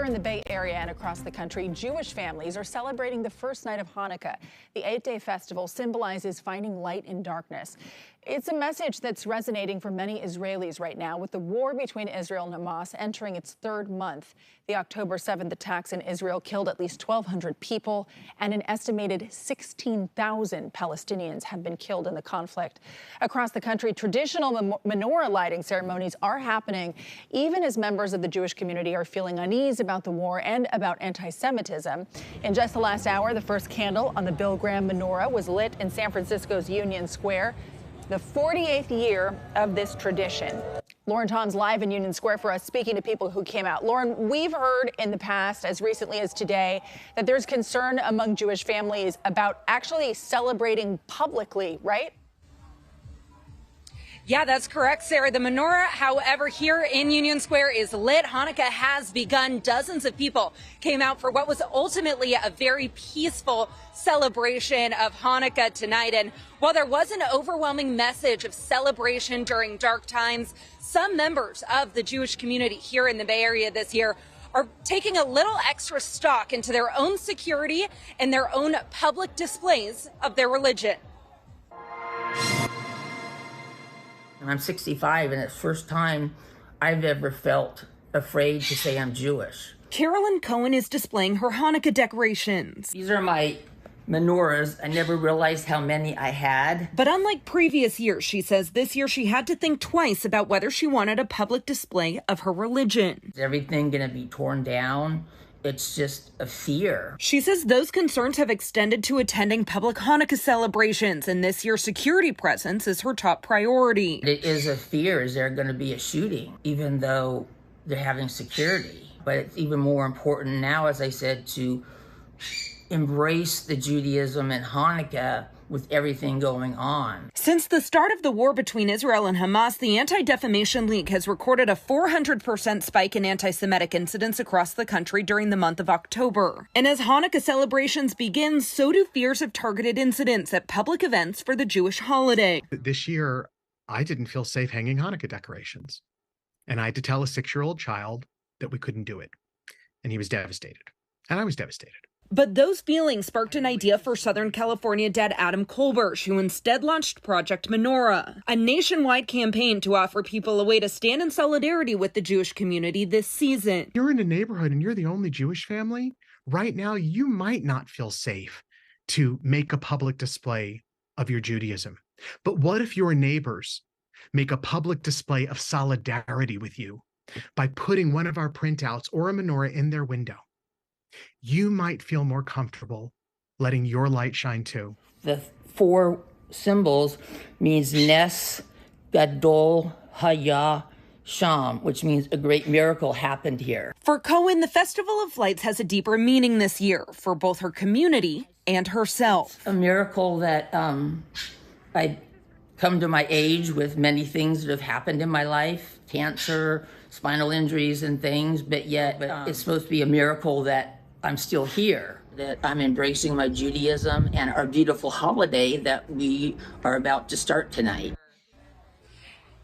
in the Bay Area and across the country, Jewish families are celebrating the first night of Hanukkah. The 8-day festival symbolizes finding light in darkness. It's a message that's resonating for many Israelis right now, with the war between Israel and Hamas entering its third month. The October 7th attacks in Israel killed at least 1,200 people, and an estimated 16,000 Palestinians have been killed in the conflict. Across the country, traditional menorah lighting ceremonies are happening, even as members of the Jewish community are feeling uneasy about the war and about anti-Semitism. In just the last hour, the first candle on the Bill Graham menorah was lit in San Francisco's Union Square, the 48th year of this tradition. Lauren Tom's live in Union Square for us, speaking to people who came out. Lauren, we've heard in the past, as recently as today, that there's concern among Jewish families about actually celebrating publicly, right? Yeah, that's correct, Sarah. The menorah, however, here in Union Square is lit. Hanukkah has begun. Dozens of people came out for what was ultimately a very peaceful celebration of Hanukkah tonight. And while there was an overwhelming message of celebration during dark times, some members of the Jewish community here in the Bay Area this year are taking a little extra stock into their own security and their own public displays of their religion. I'm 65, and it's the first time I've ever felt afraid to say I'm Jewish. Carolyn Cohen is displaying her Hanukkah decorations. These are my menorahs. I never realized how many I had. But unlike previous years, she says this year she had to think twice about whether she wanted a public display of her religion. Is everything going to be torn down? It's just a fear. She says those concerns have extended to attending public Hanukkah celebrations, and this year's security presence is her top priority. It is a fear. Is there going to be a shooting, even though they're having security? But it's even more important now, as I said, to embrace the Judaism and Hanukkah with everything going on. Since the start of the war between Israel and Hamas, the Anti-Defamation League has recorded a 400% spike in anti-Semitic incidents across the country during the month of October. And as Hanukkah celebrations begin, so do fears of targeted incidents at public events for the Jewish holiday. This year, I didn't feel safe hanging Hanukkah decorations. And I had to tell a 6-year-old child that we couldn't do it. And he was devastated. And I was devastated. But those feelings sparked an idea for Southern California dad Adam Kolbersh, who instead launched Project Menorah, a nationwide campaign to offer people a way to stand in solidarity with the Jewish community this season. You're in a neighborhood and you're the only Jewish family. Right now, you might not feel safe to make a public display of your Judaism. But what if your neighbors make a public display of solidarity with you by putting one of our printouts or a menorah in their window? You might feel more comfortable letting your light shine too. The 4 symbols means Nes, Gadol, Haya, Sham, which means a great miracle happened here. For Cohen, the Festival of Lights has a deeper meaning this year for both her community and herself. A miracle that I come to my age with many things that have happened in my life, cancer, spinal injuries and things, but it's supposed to be a miracle that I'm still here, that I'm embracing my Judaism and our beautiful holiday that we are about to start tonight.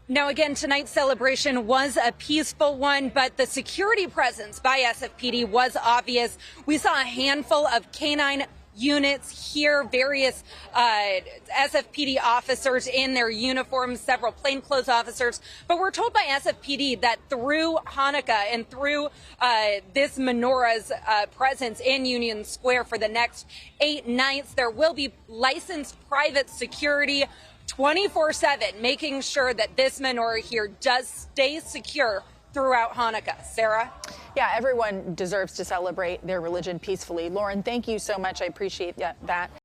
Now, again, tonight's celebration was a peaceful one, but the security presence by SFPD was obvious. We saw a handful of canine units here, various SFPD officers in their uniforms, several plainclothes officers. But we're told by SFPD that through Hanukkah and through this menorah's presence in Union Square for the next 8 nights, there will be licensed private security 24/7, making sure that this menorah here does stay secure throughout Hanukkah. Sarah? Yeah, everyone deserves to celebrate their religion peacefully. Lauren, thank you so much. I appreciate that.